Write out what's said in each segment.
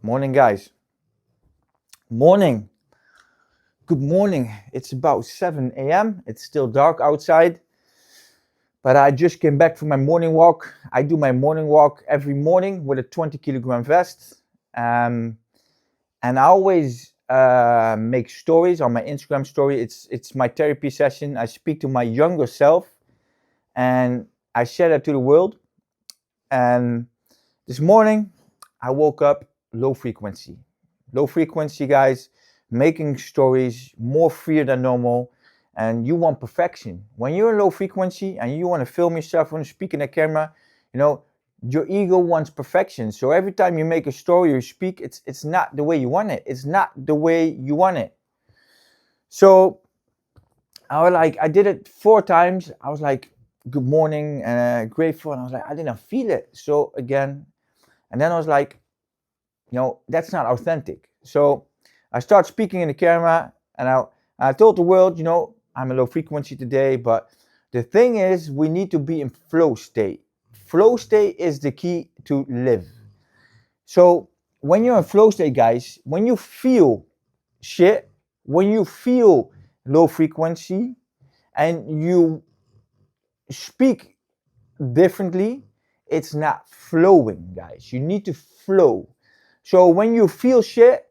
Morning, guys. Morning. Good morning. It's about 7 a.m. It's still dark outside, but I just came back from my morning walk. I do my morning walk every morning with a 20 kilogram vest. And I always make stories on my Instagram story. It's my therapy session. I speak to my younger self and I share that to the world. And this morning, I woke up low frequency. Low frequency, guys, making stories, more fear than normal, and you want perfection. When you're in low frequency and you want to film yourself, want to speak in a camera, your ego wants perfection. So every time you make a story or speak, it's not the way you want it. It's not the way you want it. So I did it 4 times. I was like, good morning, grateful, and I was like, I didn't feel it. So again, and then I was like, that's not authentic. So I start speaking in the camera, and I told the world, I'm a low frequency today, but the thing is, we need to be in flow state. Flow state is the key to live. So when you're in flow state, guys, when you feel shit, when you feel low frequency, and you speak differently, it's not flowing, guys. You need to flow. So when you feel shit,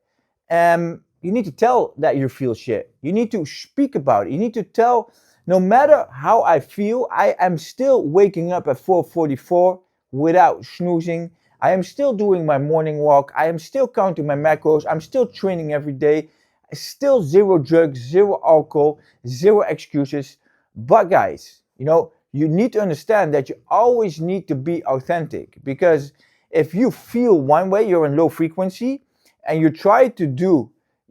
you need to tell that you feel shit. You need to speak about it. You need to tell, no matter how I feel, I am still waking up at 4:44 without snoozing. I am still doing my morning walk. I am still counting my macros. I'm still training every day. Still zero drugs, zero alcohol, zero excuses. But guys, you need to understand that you always need to be authentic, because if you feel one way, you're in low frequency, and you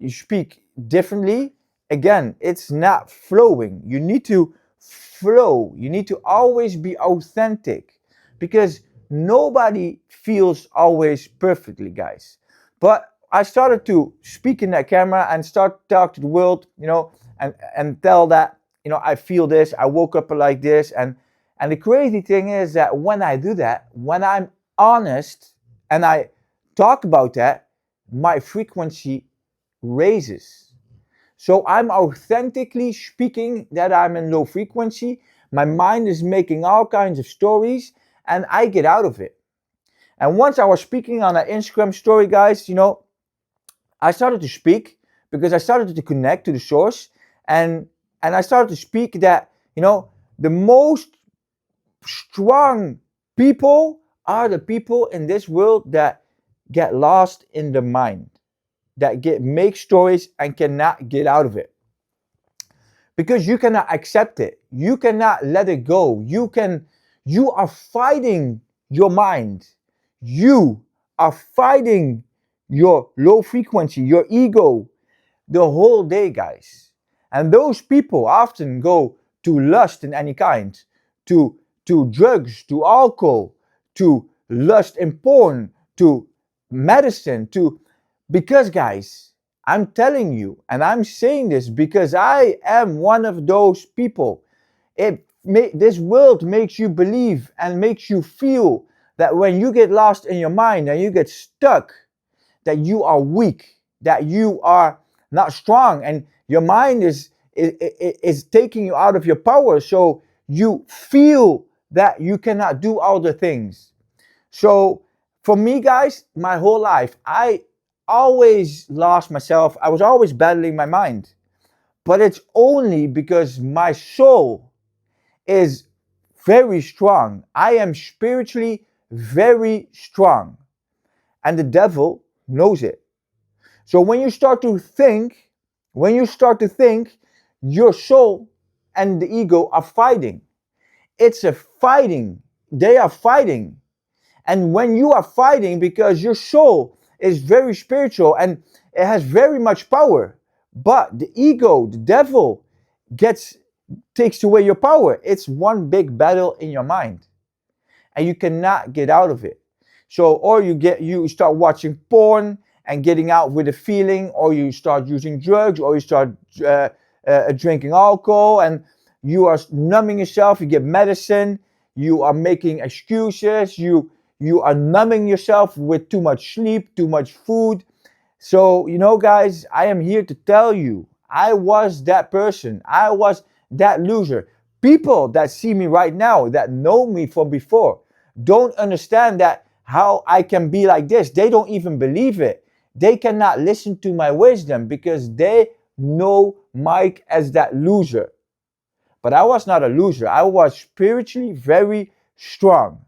speak differently, again, it's not flowing. You need to flow. You need to always be authentic, because nobody feels always perfectly, guys. But I started to speak in that camera and start to talk to the world, and tell that, I feel this, I woke up like this. And the crazy thing is that when I do that, when I'm honest and I talk about that, my frequency raises. So I'm authentically speaking that I'm in low frequency. My mind is making all kinds of stories and I get out of it. And once I was speaking on an Instagram story, guys, I started to speak because I started to connect to the source, and I started to speak that, the most strong people are the people in this world that get lost in the mind, that make stories and cannot get out of it. Because you cannot accept it. You cannot let it go. You are fighting your mind. You are fighting your low frequency, your ego, the whole day, guys. And those people often go to lust in any kind, to drugs, to alcohol, to lust in porn, to medicine, because, guys, I'm telling you, and I'm saying this because I am one of those people. This world makes you believe and makes you feel that when you get lost in your mind and you get stuck, that you are weak, that you are not strong, and your mind is taking you out of your power. So you feel that you cannot do all the things. So for me, guys, my whole life, I always lost myself. I was always battling my mind. But it's only because my soul is very strong. I am spiritually very strong. And the devil knows it. So when you start to think, your soul and the ego are fighting. It's a fighting. They are fighting. And when you are fighting, because your soul is very spiritual and it has very much power, but the ego, the devil, takes away your power. It's one big battle in your mind, and you cannot get out of it. So, or you start watching porn and getting out with a feeling, or you start using drugs, or you start drinking alcohol, and you are numbing yourself. You get medicine. You are making excuses. You are numbing yourself with too much sleep, too much food. So, guys, I am here to tell you, I was that person. I was that loser. People that see me right now, that know me from before, don't understand that how I can be like this. They don't even believe it. They cannot listen to my wisdom because they know Mike as that loser. But I was not a loser. I was spiritually very strong.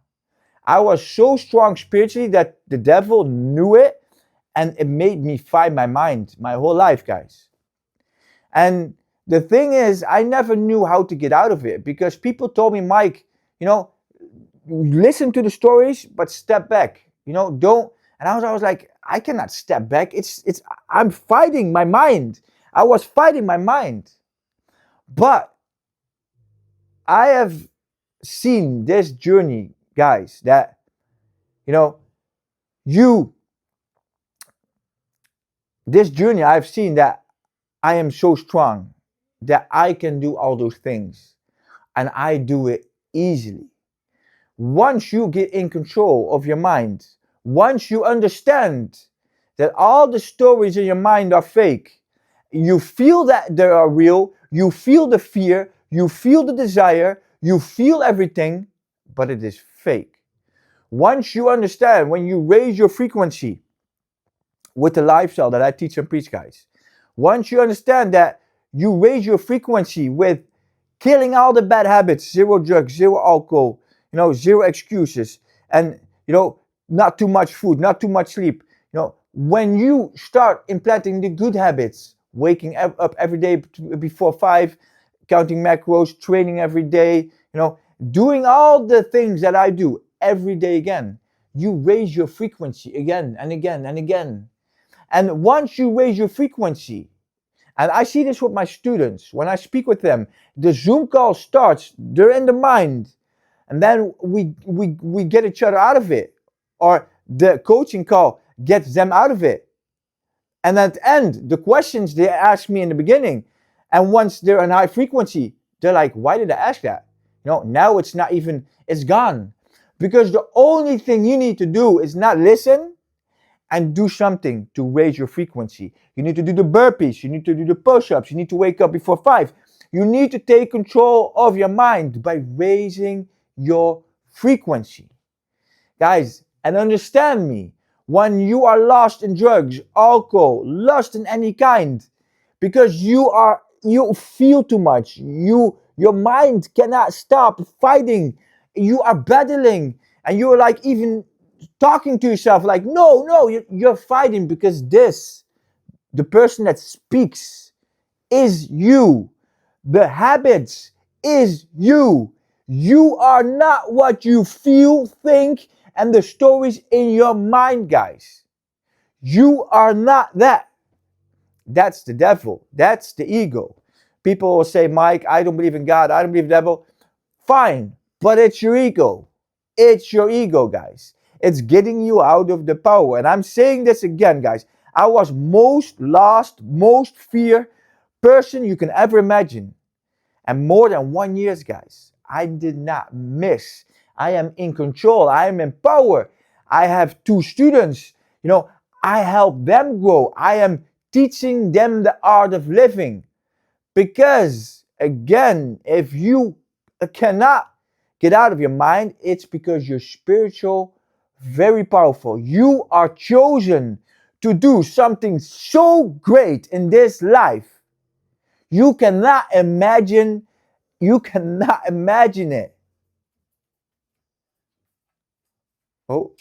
I was so strong spiritually that the devil knew it, and it made me fight my mind my whole life, guys. And the thing is, I never knew how to get out of it because people told me, Mike, listen to the stories, but step back. Don't. And I was like, I cannot step back. I'm fighting my mind. I was fighting my mind. But I have seen this journey, guys, that, this journey, I've seen that I am so strong that I can do all those things and I do it easily. Once you get in control of your mind, once you understand that all the stories in your mind are fake, you feel that they are real, you feel the fear, you feel the desire, you feel everything, but it is fake. Once you understand, when you raise your frequency with the lifestyle that I teach and preach, guys, once you understand that you raise your frequency with killing all the bad habits, zero drugs, zero alcohol, zero excuses, and, not too much food, not too much sleep. When you start implanting the good habits, waking up every day before 5, counting macros, training every day, doing all the things that I do every day again, you raise your frequency again and again and again. And once you raise your frequency, and I see this with my students, when I speak with them, the Zoom call starts, they're in the mind, and then we get each other out of it, or the coaching call gets them out of it. And at the end, the questions they ask me in the beginning, and once they're in high frequency, they're like, why did I ask that? Now it's not even, it's gone. Because the only thing you need to do is not listen and do something to raise your frequency. You need to do the burpees, you need to do the push-ups, you need to wake up before 5. You need to take control of your mind by raising your frequency. Guys, and understand me, when you are lost in drugs, alcohol, lost in any kind, because you feel too much, your mind cannot stop fighting, you are battling, and you're like even talking to yourself like, no, you're fighting because the person that speaks is you. The habits is you. You are not what you feel, think, and the stories in your mind, guys. You are not that. That's the devil. That's the ego. People will say, Mike, I don't believe in God. I don't believe in the devil. Fine, but it's your ego. It's your ego, guys. It's getting you out of the power. And I'm saying this again, guys. I was most lost, most fear person you can ever imagine. And more than 1 year, guys, I did not miss. I am in control. I am in power. I have 2 students. I help them grow. I am teaching them the art of living. Because, again, if you cannot get out of your mind, it's because you're spiritual, very powerful. You are chosen to do something so great in this life. You cannot imagine it. Oh,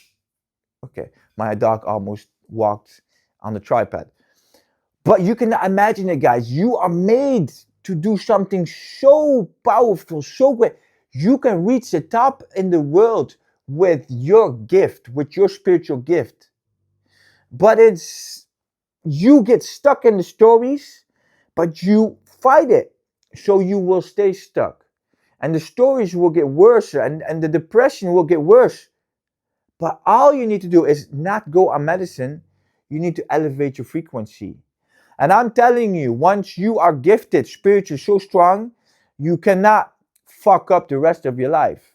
okay. My dog almost walked on the tripod. But you cannot imagine it, guys. You are made to do something so powerful, so great. You can reach the top in the world with your gift, with your spiritual gift. But you get stuck in the stories, but you fight it. So you will stay stuck. And the stories will get worse, and the depression will get worse. But all you need to do is not go on medicine. You need to elevate your frequency. And I'm telling you, once you are gifted spiritually so strong, you cannot fuck up the rest of your life.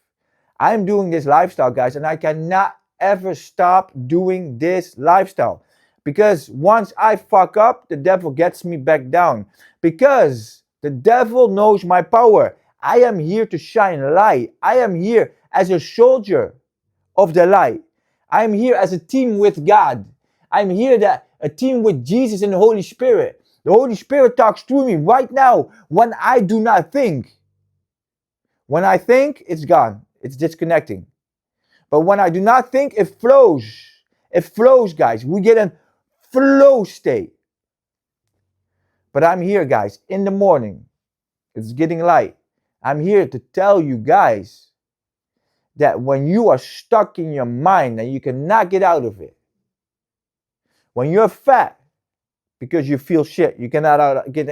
I'm doing this lifestyle, guys, and I cannot ever stop doing this lifestyle. Because once I fuck up, the devil gets me back down. Because the devil knows my power. I am here to shine light. I am here as a soldier of the light. I am here as a team with God. I'm here that a team with Jesus and the Holy Spirit. The Holy Spirit talks through me right now when I do not think. When I think, it's gone. It's disconnecting. But when I do not think, it flows. It flows, guys. We get in flow state. But I'm here, guys, in the morning. It's getting light. I'm here to tell you guys that when you are stuck in your mind and you cannot get out of it, when you're fat because you feel shit, you cannot get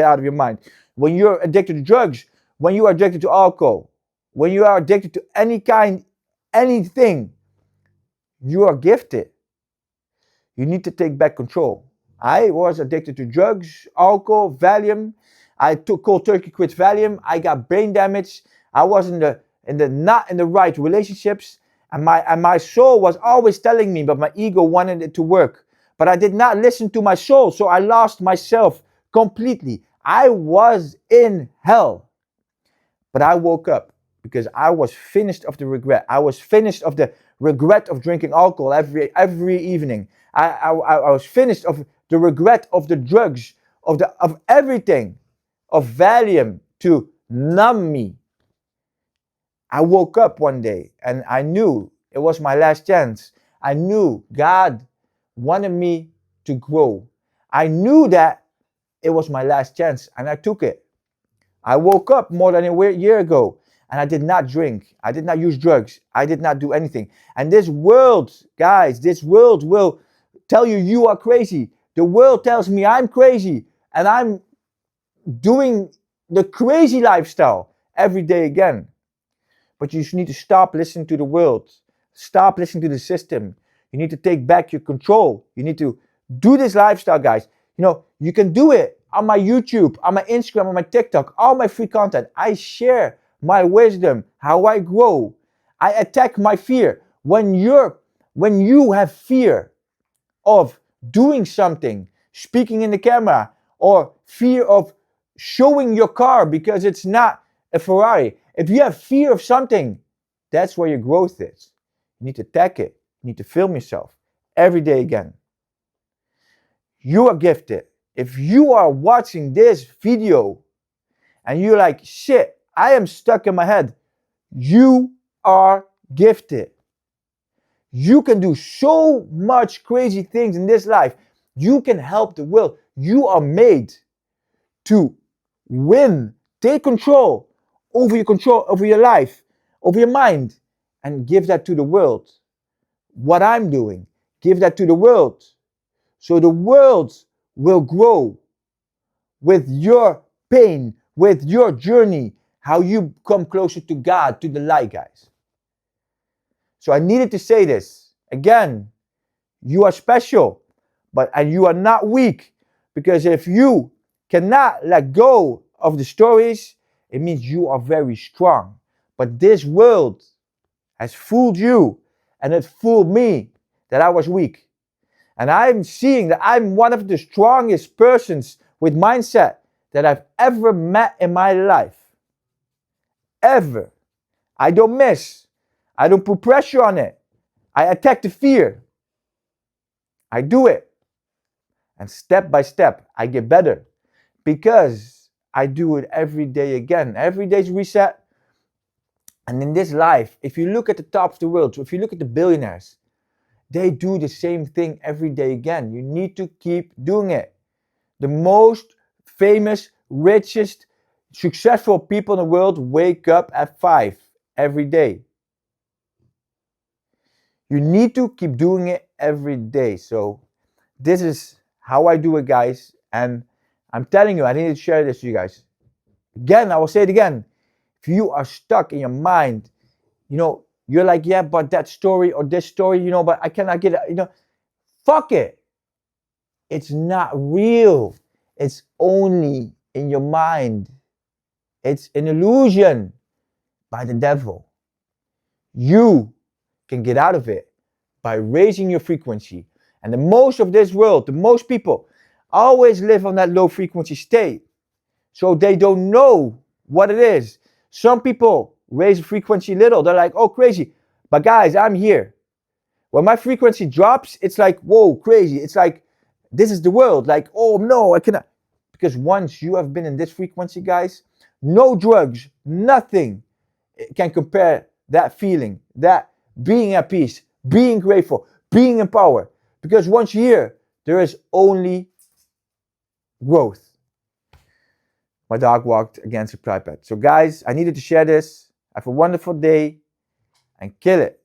out of your mind. When you're addicted to drugs, when you are addicted to alcohol, when you are addicted to anything, you are gifted. You need to take back control. I was addicted to drugs, alcohol, Valium. I took cold turkey, quit Valium. I got brain damage. I was not in the right relationships, and my soul was always telling me, but my ego wanted it to work. But I did not listen to my soul, so I lost myself completely. I was in hell. But I woke up because I was finished of the regret. I was finished of the regret of drinking alcohol every evening. I was finished of the regret of the drugs, of everything, of Valium to numb me. I woke up one day and I knew it was my last chance. I knew God wanted me to grow. I knew that it was my last chance and I took it. I woke up more than a year ago and I did not drink. I did not use drugs. I did not do anything. And this world, guys, this world will tell you you are crazy. The world tells me I'm crazy and I'm doing the crazy lifestyle every day again. But you need to stop listening to the world. Stop listening to the system. You need to take back your control. You need to do this lifestyle, guys. You know, you can do it on my YouTube, on my Instagram, on my TikTok, all my free content. I share my wisdom, how I grow. I attack my fear. When you have fear of doing something, speaking in the camera, or fear of showing your car because it's not a Ferrari. If you have fear of something, that's where your growth is. You need to attack it. You need to film yourself every day again. You are gifted. If you are watching this video and you're like, shit, I am stuck in my head, you are gifted. You can do so much crazy things in this life. You can help the world. You are made to win. Take control over your life, over your mind, and give that to the world. What I'm doing, give that to the world. So the world will grow with your pain, with your journey, how you come closer to God, to the light, guys. So I needed to say this. Again, you are special, and you are not weak. Because if you cannot let go of the stories, it means you are very strong. But this world has fooled you, and it fooled me that I was weak. And I'm seeing that I'm one of the strongest persons with mindset that I've ever met in my life. Ever. I don't miss. I don't put pressure on it. I attack the fear. I do it. And step by step, I get better. Because I do it every day again. Every day's reset. And in this life, if you look at the top of the world, if you look at the billionaires, they do the same thing every day again. You need to keep doing it. The most famous, richest, successful people in the world wake up at 5 every day. You need to keep doing it every day. So this is how I do it, guys. And I'm telling you, I need to share this to you guys. Again, I will say it again. If you are stuck in your mind, you're like, yeah, but that story or this story, but I cannot get it, fuck it. It's not real. It's only in your mind. It's an illusion by the devil. You can get out of it by raising your frequency. And the most of this world, the most people, always live on that low frequency state. So they don't know what it is. Some people raise the frequency little. They're like, oh, crazy. But guys, I'm here. When my frequency drops, it's like, whoa, crazy. It's like, this is the world. Like, oh no, I cannot. Because once you have been in this frequency, guys, no drugs, nothing can compare that feeling, that being at peace, being grateful, being in power. Because once you're here, there is only growth. My dog walked against a tripod. So guys, I needed to share this. Have a wonderful day and kill it.